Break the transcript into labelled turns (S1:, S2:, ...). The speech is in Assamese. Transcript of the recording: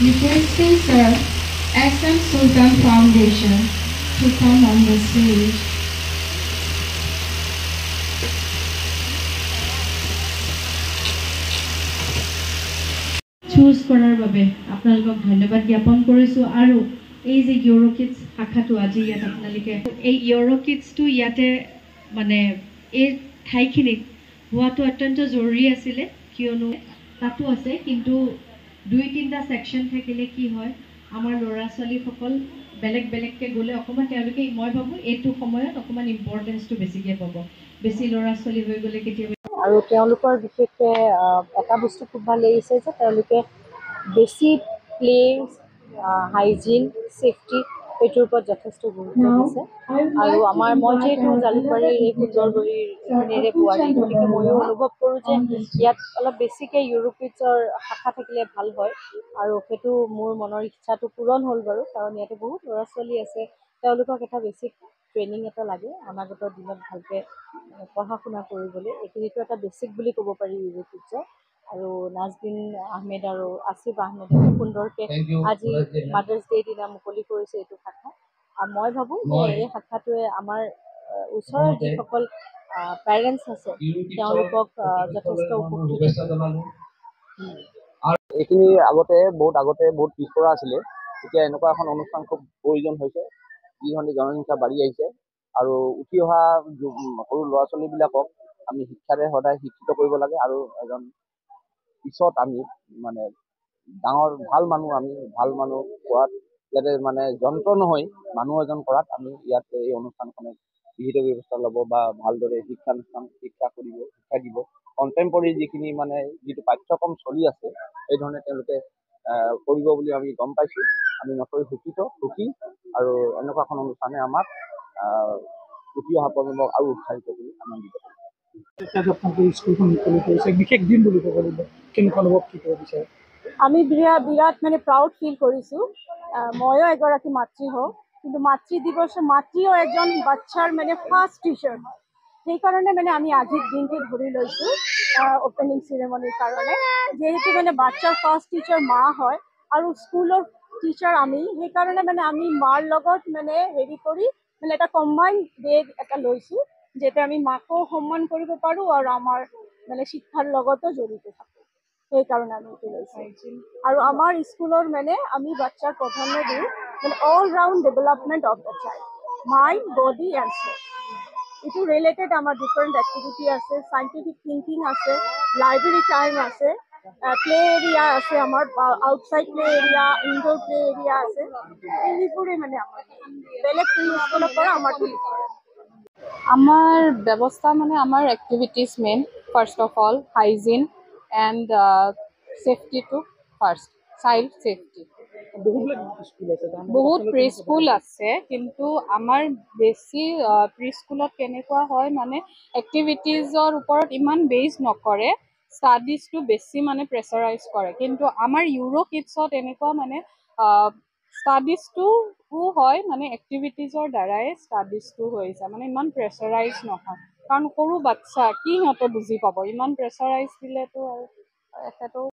S1: Requesting Sir SM Sultan Foundation to come on the stage.
S2: Choose কৰাৰ বাবে আপোনালোকক ধন্যবাদ জ্ঞাপন কৰিছোঁ আৰু এই যে ইউৰোকিডছ শাখাটো আজি ইয়াত আপোনালোকে এই ইউৰোকিডছটো ইয়াতে মানে এই ঠাইখিনিত হোৱাটো অত্যন্ত জৰুৰী আছিলে কিয়নো তাতো আছে কিন্তু 2-3টা সেকশন থাকিলে কি হয় আমাৰ ল'ৰা ছোৱালীসকল বেলেগ বেলেগকে গ'লে অকণমান তেওঁলোকে মই ভাবোঁ এইটো সময়ত অকণমান ইম্পৰ্টেঞ্চটো বেছিকৈ পাব বেছি ল'ৰা ছোৱালী হৈ গ'লে কেতিয়াবা
S3: আৰু তেওঁলোকৰ বিশেষকৈ এটা বস্তু খুব ভাল লাগিছে যে তেওঁলোকে বেছি প্লে হাইজিন ছেফটি এইটোৰ ওপৰত যথেষ্ট গুৰুত্ব দিছে আৰু মই যিহেতু জালুকবাৰীৰ এই সুন্দৰবৰীৰ এইখিনিৰে বোৱাৰী গতিকে ময়ো অনুভৱ কৰোঁ যে ইয়াত অলপ বেছিকৈ ইউৰোকিডছৰ শাখা থাকিলে ভাল হয় আৰু সেইটো মোৰ মনৰ ইচ্ছাটো পূৰণ হ'ল বাৰু কাৰণ ইয়াতে বহুত ল'ৰা ছোৱালী আছে তেওঁলোকক এটা বেছিক ট্ৰেইনিং এটা লাগে অনাগত দিনত ভালকৈ পঢ়া শুনা কৰিবলৈ এইখিনিতো এটা বেছিক বুলি ক'ব পাৰি ইউৰোকিডছৰ আৰু নাজবিন আহমেদ আৰু আসিফ আহমেদে খুব সুন্দৰকৈ আজি মাদাৰ্ছ ডে দিনা মুকলি কৰিছে এইটো শাখা আৰু মই ভাবোঁ যে এই শাখাটোৱে আমাৰ ওচৰৰ যিসকল পেৰেণ্টছ আছে তেওঁলোকক যথেষ্ট উপকৃত
S4: এইখিনি বহুত আগতে বহুত পিছপৰা আছিলে এতিয়া এনেকুৱা এখন অনুষ্ঠান খুব প্ৰয়োজন হৈছে যিধৰণে জনসংখ্যা বাঢ়ি আহিছে আৰু উঠি অহা সৰু ল'ৰা ছোৱালীবিলাকক আমি শিক্ষাৰে সদায় শিক্ষিত কৰিব লাগে আৰু এজন পিছত আমি মানে ডাঙৰ ভাল মানুহ কৰাত যাতে মানে যন্ত্ৰ নহয় মানুহ এজন কৰাত আমি ইয়াত এই অনুষ্ঠানখনে বিহিত ব্যৱস্থা ল'ব বা ভালদৰে শিক্ষা দিব কণ্টেম্পৰেৰী যিখিনি মানে যিটো পাঠ্যক্ৰম চলি আছে সেইধৰণে তেওঁলোকে কৰিব বুলি আমি গম পাইছোঁ আমি নথৈ সুখী আৰু এনেকুৱা এখন অনুষ্ঠানে আমাক উঠি অহা প্ৰজন্মক আৰু উৎসাহিত কৰি আনন্দিত
S5: স্কুলখন মুকলি কৰিছে বিশেষ দিন বুলি ক'ব লাগিব কেনেকুৱা অনুভৱ কি কৰিব বিচাৰে
S3: আমি বিৰাট মানে প্ৰাউড ফিল কৰিছোঁ ময়ো এগৰাকী মাতৃ হওঁ কিন্তু মাতৃ দিৱসৰ মাতৃও এজন বাচ্চাৰ মানে ফাৰ্ষ্ট টিচাৰ সেইকাৰণে মানে আমি আজিৰ দিনটো ধৰি লৈছোঁ অপেনিং চেৰেমনিৰ কাৰণে যেহেতু মানে বাচ্চাৰ ফাৰ্ষ্ট টিচাৰ মা হয় আৰু স্কুলৰ টিচাৰ আমি সেইকাৰণে মানে আমি মাৰ লগত মানে হেৰি কৰি মানে এটা কম্বাইন ডে এটা লৈছোঁ যাতে আমি মাকো সন্মান কৰিব পাৰোঁ আৰু আমাৰ মানে শিক্ষাৰ লগতো জড়িত থাকোঁ সেইকাৰণে আমি এইটো লৈছোঁ আৰু আমাৰ স্কুলৰ মানে আমি বাচ্চাৰ প্ৰাধান্য দিওঁ মানে all round development of the child mind body and soul এইটো ৰিলেটেড আমাৰ ডিফাৰেণ্ট এক্টিভিটি আছে চাইণ্টিফিক থিংকিং আছে লাইব্ৰেৰী টাইম আছে প্লে এৰিয়া আছে আমাৰ outside play area indoor play area আছে এইবোৰে মানে আমাৰ বেলেগ স্কুলৰ পৰা আমাৰ ব্যৱস্থা মানে আমাৰ activities main first of all hygiene and ছেফটিটো ফাৰ্ষ্ট চাইল্ড ছেফটি বহুত প্ৰি স্কুল আছে কিন্তু আমাৰ বেছি প্ৰি স্কুলত কেনেকুৱা হয় মানে এক্টিভিটিজৰ ওপৰত ইমান বেছ নকৰে ষ্টাডিজটো বেছি মানে প্ৰেছাৰাইজ কৰে কিন্তু আমাৰ ইউৰোকিডছত এনেকুৱা মানে ষ্টাডিজটোও হয় মানে এক্টিভিটিজৰ দ্বাৰাই ষ্টাডিজটো হৈ যায় মানে ইমান প্ৰেছাৰাইজ নহয় কাৰণ সৰু বাচ্ছা কি সিহঁতে বুজি পাব, ইমান প্ৰেছাৰাইজ দিলেতো আৰু এখেতেও